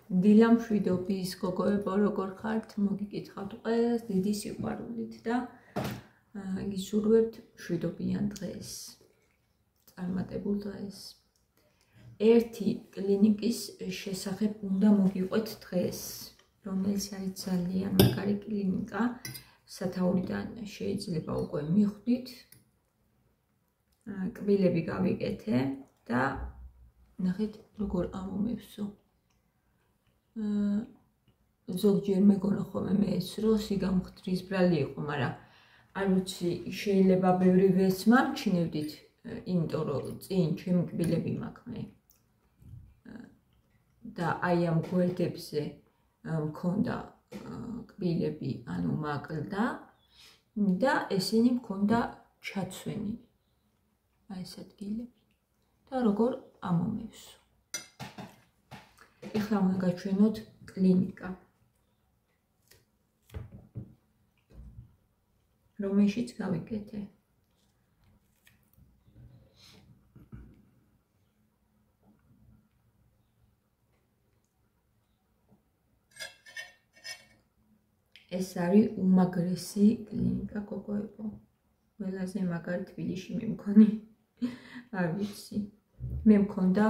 დილა მშვიდობის გოგოებო, როგორ ხართ? მოგიკითხავთ ყველას დიდი სიყვარულით და გისურვებთ მშვიდობიან დღეს, წარმატებულ დღეს. ერთი კლინიკის შესახებ უნდა მოგიყვეთ დღეს, რომელიც არის ძალიან მაგარი კლინიკა, სათაურიდან შეიძლება უკვე მიხვდით. კბილები გავიკეთე და ნახეთ როგორ ამომევსო. ზოგჯერ მეგონა ხოლმე მეც რომ სიგამხდრის ბრალი იყო, მაგრამ არ ვიცი, შეიძლება ბევრი ვერც მარჩინებდით, იმიტომ რომ წინ ჩემი კბილები მაქვს მე. და აი ამ გვერდებზე მქონდა კბილები, ანუ მაკლდა და ესენი მქონდა ჩაცვენილი. აი ეს ადგილები და როგორ ამომევსო. ეხლა უნდა გაჩვენოთ კლინიკა, რომელშიც გავიკეთე. ეს არის უმაგრესი კლინიკა, გოგოებო. ყველაზე მაგარი თბილისში მე მქონი. არ ვიცი. მე მქონდა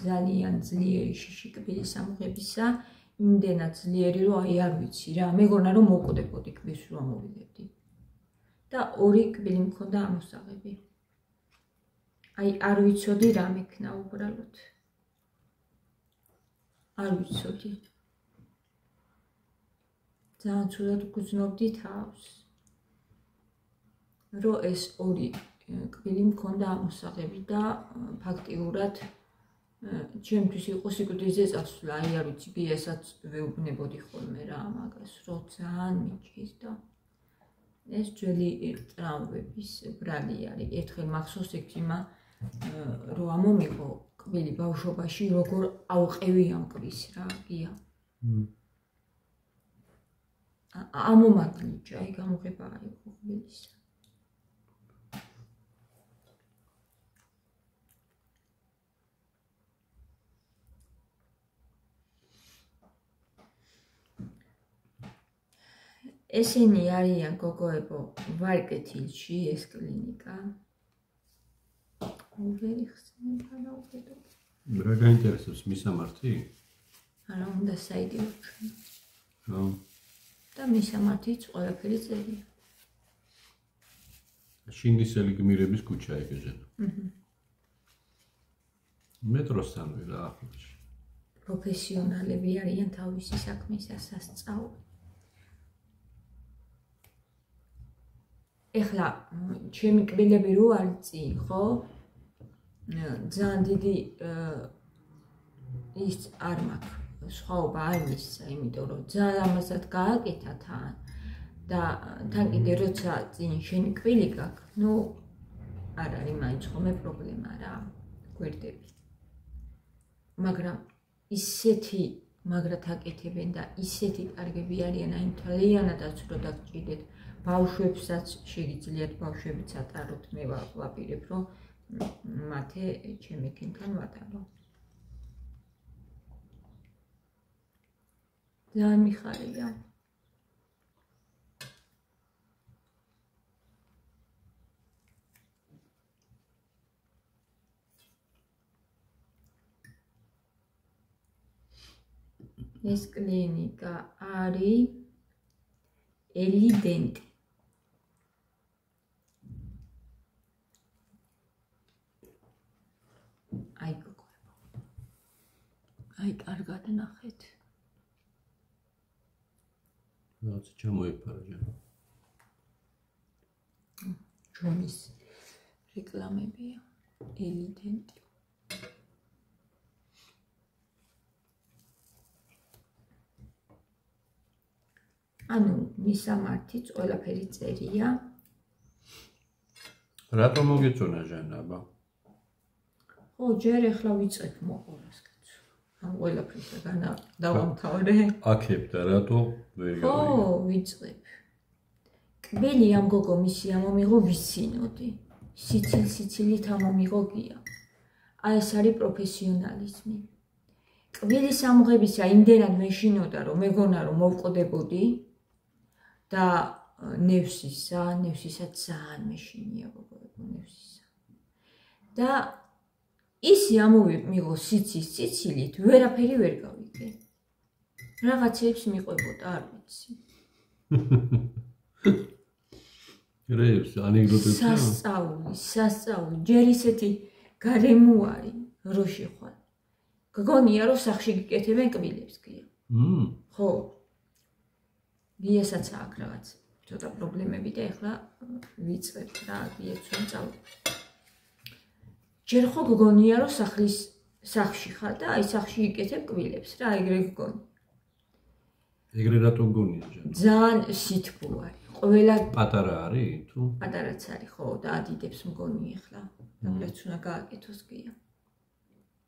ძალიან ძლიერი შიში კბილის ამოღებისა, იმდენად ძლიერი, რომ აი არ ვიცი რა, მეგონა რომ მოვკვდებოდი კბილს რომ მოვიდებდი. და ორი კბილი მქონდა ამოსაღები. აი არ ვიცოდი რა მექნა უბრალოდ. არ ვიცოდი. ძალიან ცუდად გრძნობდი თავს. რომ ეს ორი კბილი მქონდა ამოსაღები და ფაქტიურად ჩემთვის იყო სიკვდილზე წასვლა, აი არ ვიცი, გიასაც ვეუბნებოდი ხოლმე რა მაგას, რომ ძალიან მიჭირს და ეს ძველი ტრამვების ბრალი არის. ერთხელ მახსოვს ექიმმა რომ ამომიღო კბილი ბავშვობაში, როგორ ავყევი ამ კბილს რა, გია. ამომაგლიჯა, აი გამოღება იყო კბილის. ესენი არიან გოგოებო ვარკეთილში ეს კლინიკა. ვერი ხსენ განაუყიდო. რა გაინტერესებს მისამართი? არა, უნდა საიდი ვჩვენ. რა? და მისამართიც ყველაფერი წერია. შინდისელი გმირების ქუჩა ეგეჟენ. მეტროსთანვე რა ახლოში. პროფესიონალები არიან თავისი საქმის სასწაული. ეხლა ჩემი კბილები რო არის წინ, ხო? ძალიან დიდი ის არ მაქვს, სხვაობა არ მისცა, იმიტომ რომ ძალიან ამასად გააკეთა თან და თან კიდე როცა წინ შენი კბილი გაქვს, ნუ არ არის მაინც ხოლმე პრობლემა რა, გვერდები. მაგრამ ისეთი მაგრად აკეთებენ და ისეთი კარგები არიან, აი მთლიანადაც რო დაგჭირდეთ. ბავშვებსაც შეგიძლიათ ბავშვებიც ატაროთ, მე ვაპირებ რომ მათე ჩემ ექიმთან ვატარო. ძალიან მიხარია. ეს კლინიკა არის ელიდენტი. აი გოგოებო. აი კარგად ნახეთ. რაც ჩამოიფარა ჯერ. ჯონის რეკლამებია. ელიდენტი. ანუ მისამართიც ყველაფერი წერია. რატომ მოგეწონა ჟანაბა? ხო, ჯერ ახლა ვიწყებ მოყოლას კაცო. ამ ყველაფრისაგან დავამთავრე. აქებ და რატო ვერ გავიგე? ხო, ვიწყებ. კბილი ამ გოგო მისი ამომიღო ვიცინოდი. სიცილით ამომიღო გია. აი ეს არის პროფესიონალიზმი. კბილის ამღებისა იმდენად მეშინოდა, რომ მეგონა რომ მოვყდებოდი და ნევსისა ძალიან მეშინია გოგოებო ნევსისა. და ისი ამოვიმიღო სიცის ციცილით, ვერაფერი ვერ გავიგე. რაღაცებს მიყვებოდა, არ ვიცი. რეებს ანეკდოტებს სასწაული, ჯერ ისეთი გარემოარი რო შეხვალ. გგონია რომ სახში გიკეთებენ კბილებს გია. ხო. გიასაც აქვს რაღაც ცოტა პრობლემები და ეხლა ვიწევთ რა, გიაცვენ წავ. ჯერ ხო გგონია რომ სახში ხარ და აი სახში იკეთებ კბილებს რა, ეგრე გგონი. ეგრე რატო გგონია ჯერ? ძალიან სითბო არის. ყველა პატარა არის თუ? პატარაც არის ხო და ადიდებს მგონი ეხლა. რამაც უნდა გააკეთოს გია.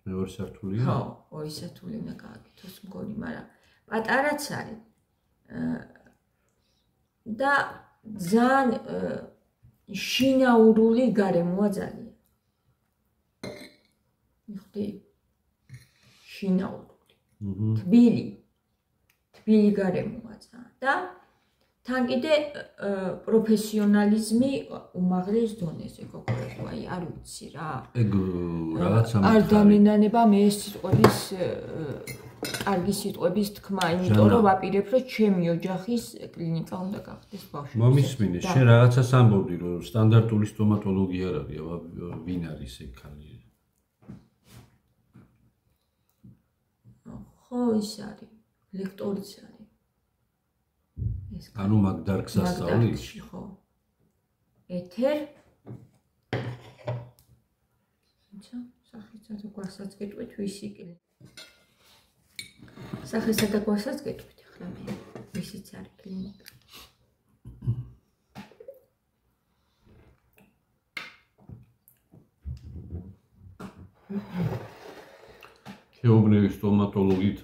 მეორე სართულია? ხო, ორი სართული უნდა გააკეთოს მგონი, მაგრამ პატარაც არის. და ძალიან შინაურული გარემოა ძალიან. მიხდი? შინაურული. თბილი გარემოა ძალიან და თან კიდე პროფესიონალიზმი უმაღლეს დონეზე გოგოებო, აი არ ვიცი რა. ეგ რაღაცა არ დამენანება მე სიტყვების კარგი სიტყვების თქმა, იმიტომ რომ ვაპირებ რომ ჩემი ოჯახის კლინიკა უნდა გახდეს ბავშვების. მომისმინე, შენ რაღაცას ამბობდი რომ სტანდარტული სტომატოლოგი არ არის, ვინ არის ეგ ხალი? ხო, ის არის. ლექტორიც არის. ანუ მაგდარკს ასწავლის? ხო. ეთერ. თუმცა, სახისა და გვასაც გეტყვით ვისი კი. სახისა და გვასაც გეტყვით ახლა მე. ვისიც არის კლინიკა. შეუგნევი სტომატოლოგით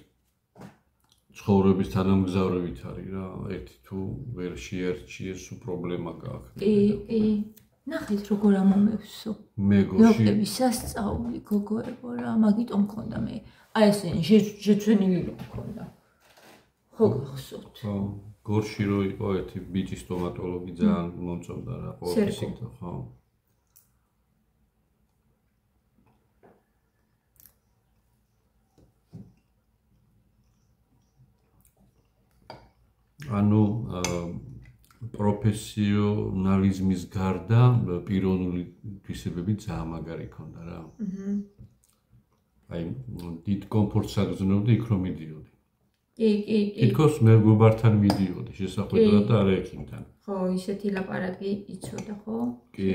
ცხოვრების თანამგზავრებით არის რა, ერთი თუ ვერ შეერჩიეს პრობლემა გააქვს. კი. ნახეთ როგორ ამომევსო. მე გოში სასწაული გოგოებო რა, მაგიტომ მქონდა მე. აი ესენი შეჩვენილი რომ მქონდა. ხო გახსოვთ. ხო, გორში რო იყო ერთი ბიჭი სტომატოლოგი ძალიან მომწონდა რა, ყოველთვის იქ ხო. ანუ პროფესიონალიზმის გარდა პიროვნული თვისებები ძალიან მაგარი ქონდა რა. აი დიდ კომფორტს აგზნობდი იქ რომ მიდიოდი. კი. თითქოს მეგობართან მიდიოდი შესახვედრად და არა ექიმთან. ხო, ისეთი ლაპარაკი იცოდა ხო? კი.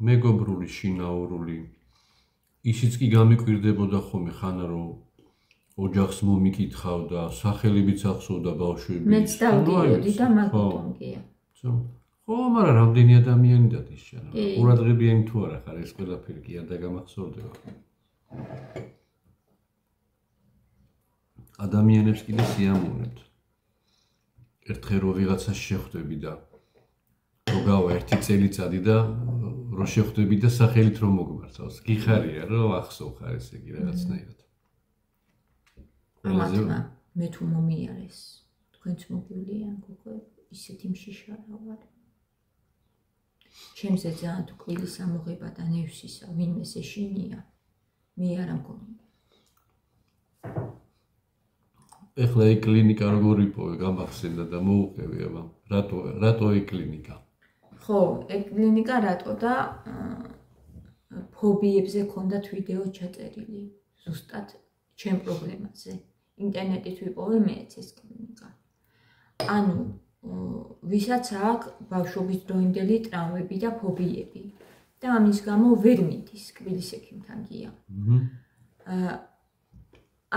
მეგობრული, შინაურული. ისიც კი გამიკვირდებოდა ხოლმე ხანა რომ ოჯახს მომიკითხავ და სახელებიც ახსოვდა ბავშვები. მეც დავდიოდი და მაგიტომ გია. ხო, მაგრამ რამდენი ადამიანი დადის შენ? ყურადღებიანი თუ არა ხარ ეს ყველაფერი კი არ დაგამახსოვდება. ადამიანებს კიდე სიამოვნებთ. ერთხელ რო ვიღაცას შეხვდები და რო გავა ერთი წელიწადი და რო შეხვდები და სახელით რომ მოგმართავს. გიხარია რომ ახსოვ ხარ ესე იგი რაღაცნაირად. ამათმა მე თუ მომიარეს თქვენც მოგივლიან გოგოებო ისეთი მშიშარა ვარ. ჩემზე ძალიან თუ კბილის ამოღება და ნევსისა ვინმეს ეშინია მე არ ამგონია. ეხლა ეგ კლინიკა როგორ იპოვე გამახსენდა და მოუყევი აბა რატო ეგ კლინიკა? ხო, ეგ კლინიკა რატო და ფობიებზე ქონდათ ვიდეო ჩაწერილი ზუსტად ჩემ პრობლემაზე. ინტერნეტით ვიპოვე მეც ეს კლინიკა. ანუ ვისაც აქვს ბავშვობის დროინდელი ტრამვები და ფობიები და ამის გამო ვერ მიდის კბილის ექიმთან გია.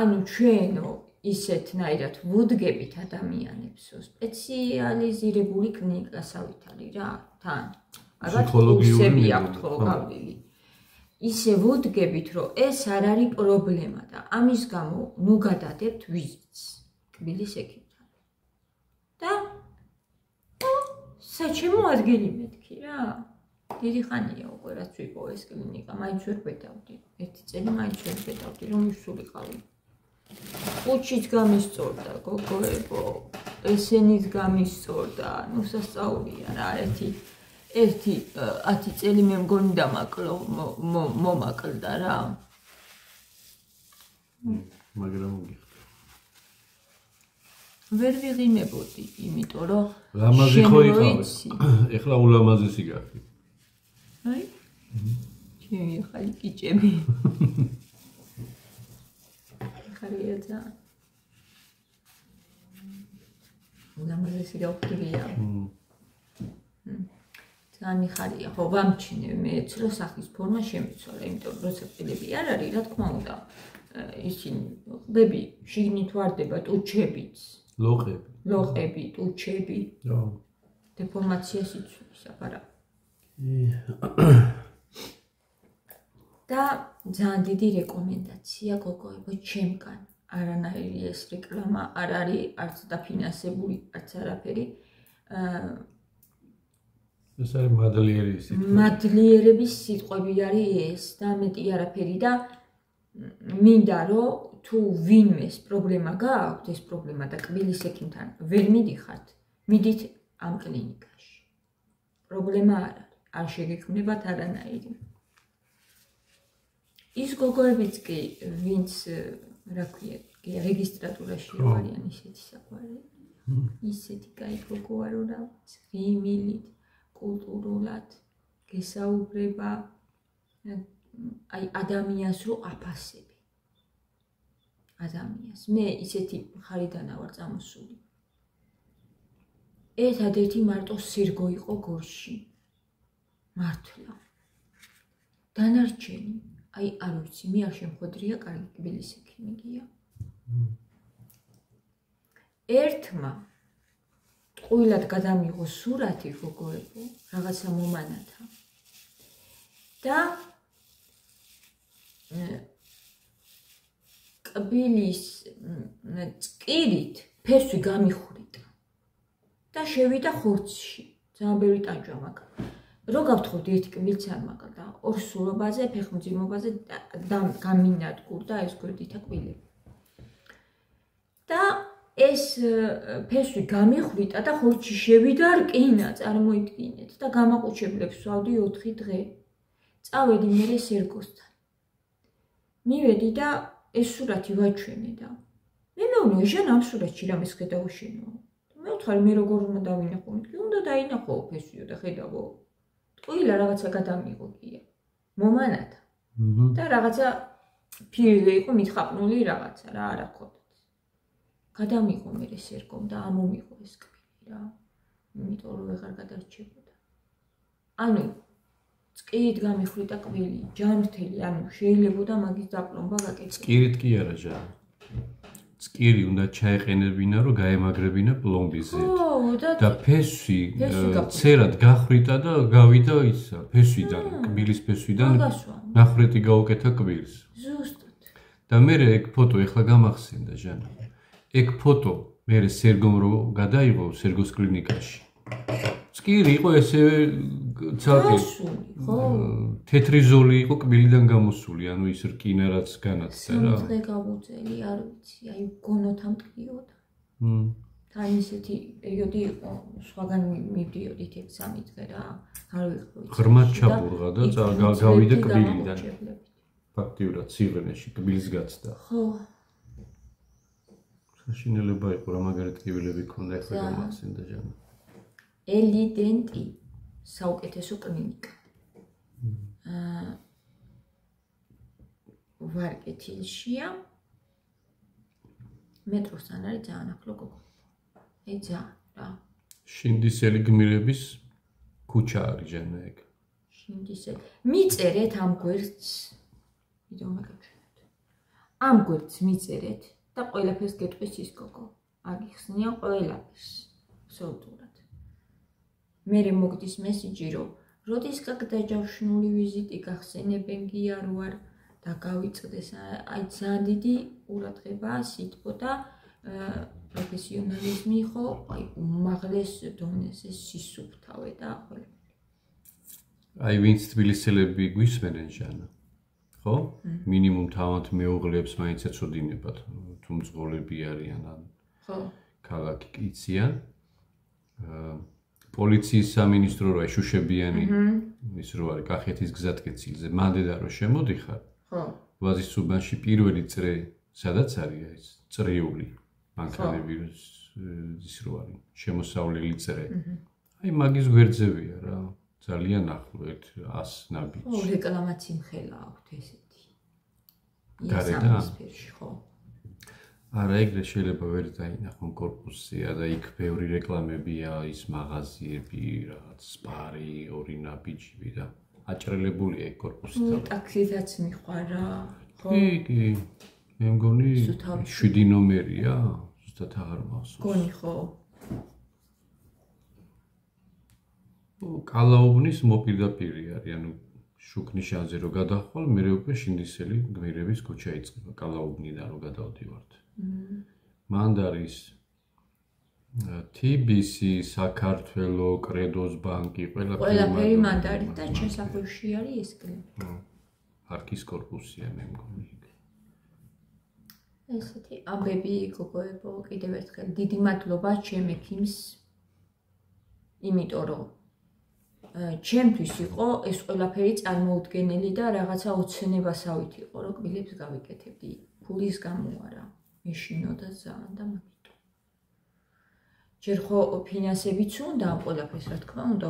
ანუ ჩვენო ისეთნაირად ვუდგებით ადამიანებს სპეციალიზირებული კლინიკასავით არის რა თან. ალბათ კურსები აქვთ ხო გავლილი. ისე ვუდგებით რომ ეს არ არის პრობლემა და ამის გამო ნუ გადადებთ ვიზიტს კბილის ექიმთან. და საჩემო ადგილი მეთქი რა. დიდი ხანია უკვე რაც ვიპოვე ეს კლინიკა, მაინც ვერ ბედავდი. ერთი წელი მაინც ვერ ბედავდი რომ ვისულიყავი. ხუჩიც გამისწორდა გოგოებო ესენიც გამისწორდა ნუ სასწაულია რა ერთი 10 წელი მე მგონი დამაკლო მომაკლდა რა მაგრამ ვერ ვიღიმებოდი იმიტომ რომ ლამაზი ხო იყავი ეხლა ულამაზესი გახდი აი ჩემი ხალი კიჭები ხარია ძალიან ულამაზესი გავხდია ძალიან ხარია ხო ვამჩინე მეც რომ სახის ფორმა შემიცვალა იმიტომ რომ როცა ყილები არ არის რა თქმა უნდა ისინი ყბები შიგნით ვარდება ტუჩებიც ლოყები ტუჩები დეფორმაციას იწვევს აბარა და ძალიან დიდი რეკომენდაცია გოგოებო ჩემგან არანაირი ეს რეკლამა არ არის არც დაფინანსებული არც არაფერი ეს არის მადლიერების სიტყვები არის ეს და მეტი არაფერი და მინდა რომ თუ ვინმეს პრობლემა გააქვთ ეს პრობლემა და კბილის ექიმთან ვერ მიდიხართ მიდით ამ კლინიკაში პრობლემა არ შეგექმნებათ არანაირი ის გოგოებიც კი ვინც რა ქვია რეგისტრატურაში არიან ისეთი საყვარელი ისეთი кай გოგოა რომ რაღაც ღიმილით კულტურულად გესაუბრება აი ადამიანს რო აფასები ადამიანს მე ისეთი ხარიდანა ვარ წამოსული ერთადერთი მარტო სირგო იყო გორში მართლა დანარჩენი აი არ ვიცი მე არ შემხვედრია კარგი კბილის ექიმი გია ერთმა ტყუილად გადამიღო სურათი გოგოებო რაღაცა მომანათა და კბილის წკირით ფესვი გამიხვრიტა და შევიდა ხორცში ძალიან ბევრი ტანჯვა მაგა რო გავთხოვდი ერთი კბილიც არ მაკლდა ორ სულობაზე ფეხმძიმობაზე გამინადგურდა ეს გვერდითა კბილები და ეს ფესვი გამიხვრიტა და ხორცში შევიდა რკინა წარმოიდგინეთ და გამაყუჩებლებს ვსვავდი 4 დღე წავედი მე სერგოსთან მივედი და ეს სურათი ვაჩვენე და მე მეუბნე შენ ამ სურათში რამეს ხედავ შენო მე ვთხარი მე როგორ უნდა დავინახო კი უნდა დაინახო ფესვიო და ხედავო ტყუილა რაღაცა გადამიღო კია მომანათა და რაღაცა ფირზე იყო მითხაპნული რაღაცა რა არა ხოდაც გადამიღო მე სერგომ და ამომიღო ეს კბილი რა იმიტომ რომ ვეღარ გადარჩებოდა ანუ წკირით გამიხვრიტა კბილი ჯანმრთელი ანუ შეიძლებოდა მაგის დაპლომბა გაკეთდეს წკირით კი არა ჯან წკირი უნდა ჩაეყენებინა რომ გაემაგრებინა პლომბიზე და ფესვი ცერად გახვიტა და გავიდა ისა ფესვიდან კბილის ფესვიდან ნახრეტი გაუკეთა კბილს ზუსტად და მე ეგ ფოტო ეხლა გამახსენდა ჟანა ეგ ფოტო მე სერგომ რო გადაიღო სერგოს კლინიკაში წკირი იყო ესევე ცალკე თეთრი ზოლი იყო კბილიდან გამოსული ანუ ის რკინა რაც განაცდა რა დღე გავუწელი არ ვიცი აი გონოთ ამ ტყიოდა თან ისეთი პერიოდი იყო სხვაგან მივდიოდით 3 დღე რა არ ვიყო ღრმად ჩაბურღა და გავიდა კბილიდან ფაქტიურად სიღრმეში კბილის გაცდა ხო საშინელება იყო რა მაგარი ტკივილები ქონდა ეხლა გამახსენდა ჟანა ელიდენტი საუკეთესო კლინიკა ვარკეთილშია მეტროსთან არის ძალიან ახლო გოგო აი ძალიან რა შინდისელი გმირების ქუჩა არის ჟანა ეგ შინდისელი მიწერეთ ამ გვერდს ვიდეო მაგაჩვენეთ ამ გვერდს მიწერეთ და ყველაფერს გეტყვის ის გოგო აგიხსნიან ყველაფერს სოუტურად მე მოგდის მესიჯი რომ როდის გაგდაჯავშნული ვიზიტი გახსენებენ გია რო არ და გავიწყდეს აი ძალიან დიდი ყურადღება სიტყვა და პროფესიონალიზმი ხო აი უმაღლეს დონეზე სისუფთავე და ყველაფერი აი ვინც თბილისელები გვისმენენ ჟანა ხო? მინიმუმ თავად მეუღლეებს მაინც ეცოდინებათ, თუ მძღოლები არიან ან ხო. ქალაქი კიციან. პოლიციის სამინისტრო რა შუშებიანი ის რო არის კახეთის გზატკეცილზე, მანდედა რო შემოდიხარ. ხო. ვაზის უბანში პირველი წრე სადაც არის ეს წრიული მანქანები ის რო არის შემოსავლელი წრე. აი მაგის გვერდზევია რა. ძალიან ახლო ერთ 100 ნაბიჯი. ხო, რეკლამაცი მხელა აქვთ ესეთი. გარედან? ხო. არა, ეგრე შეიძლება ვერ დაინახონ корпуსია და იქ ბევრი რეკლამებია, ის მაღაზიები, რაღაც სპარი, ორი ნაბიჯი და აჭრელებულია ეგ корпуსი. ტაქსისაც მიყვარა, ხო? კი. მე მგონი 7 ნომერია, ზუსტად აღარ მახსოვს. გონი ხო? კალაუბნის მოპირდაპირი არის, ანუ შუქნიშანზე რო გადახვალ, მე უკვე შინდისელი გმირების ქუჩა იწყება კალაუბნიდან რო გადავდივართ. მანდ არის TBC, საქართველო, კრედოს ბანკი, ყველაფერი მანდ არის და შესაძლოა არის ეს კლები. არქის корпуსია მე მგონი. ესეთი ამბები გოგოებო, კიდევ ერთხელ დიდი მადლობა ჩემ ექიმს. იმიტომ რომ ჩემთვის იყო ეს ყველაფერი წარმოუდგენელი და რაღაცა ოცნებასავით იყო, რომ კბილებს გავიკეთებდი. ფულის გამო არა, მეშინო და ძალიან და მაგიტო. ჯერ ხო ფინანსებიც უნდა ამ ყველაფერს, რა თქმა უნდა,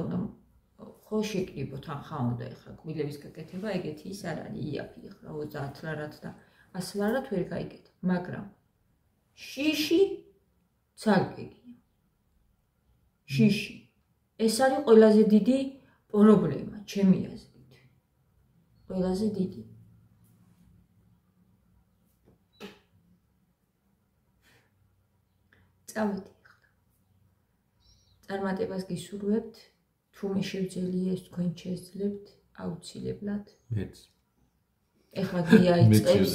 ხო შეკრიბოთ, ან ხა უნდა ეხლა კბილების გაკეთება, ეგეთი ის არ არის იაფი, ეხლა 30 ლარად და 100 ლარად ვერ გაიგეთ, მაგრამ შიში ცალკეგია. შიში ეს არის ყველაზე დიდი პრობლემა, ჩემი აზრით. ყველაზე დიდი. წავედი ახლა. წარმატებას გისურვებთ, თუ მე შევძელია ეს თქვენ შეძლებთ, აუცილებლად. მეც. ეხლა გიაიწყებს,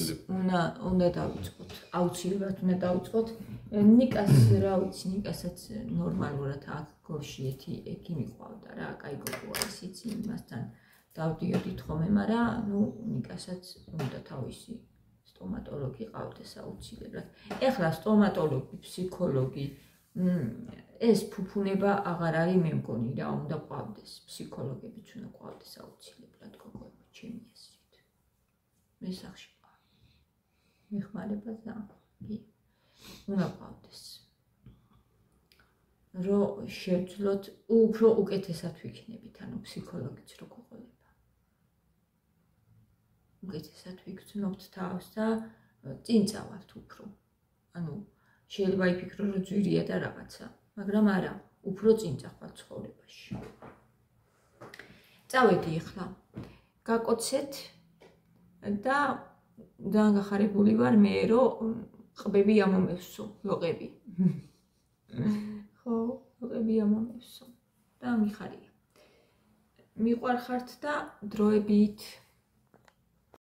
უნდა დავიწყოთ, აუცილებლად უნდა დავიწყოთ. ნიკას რა ვიცი, ნიკასაც ნორმალურად აქ გოშიეთი ექიმი ყავდა რა, კაი გოგო არის, იცი იმასთან დავდიოდით ხოლმე, მაგრამ ნიკასაც უნდა თავისი სტომატოლოგი ყავდეს აუცილებლად. ეხლა სტომატოლოგი, ფსიქოლოგი, ეს ფუფუნება აღარ არის მე მგონი რა, უნდა ყავდეს, ფსიქოლოგებიც უნდა ყავდეს აუცილებლად გოგოებო, ჩემი აზრით. მე სახში ყავ. მიხმარება ძალიან. უნდა ყავდეს. რომ შევძლოთ უფრო უკეთესად ვიქნებით, ანუ ფსიქოლოგიც რო გიყოლება. უკეთესად ვიგრძნობთ თავს და წინ წავართ უფრო. ანუ შეიძლება იფიქრო რომ ძვირია და რაღაცა, მაგრამ არა, უფრო წინ წახვალ ცხოვრებაში. წავედი ახლა. გაკოცეთ და ძალიან გახარებული ვარ მე რომ ყბები ამომევსო, ლოყები. ხო, ლოყები ამომევსო და მიხარია. მიყვარხართ და დროებით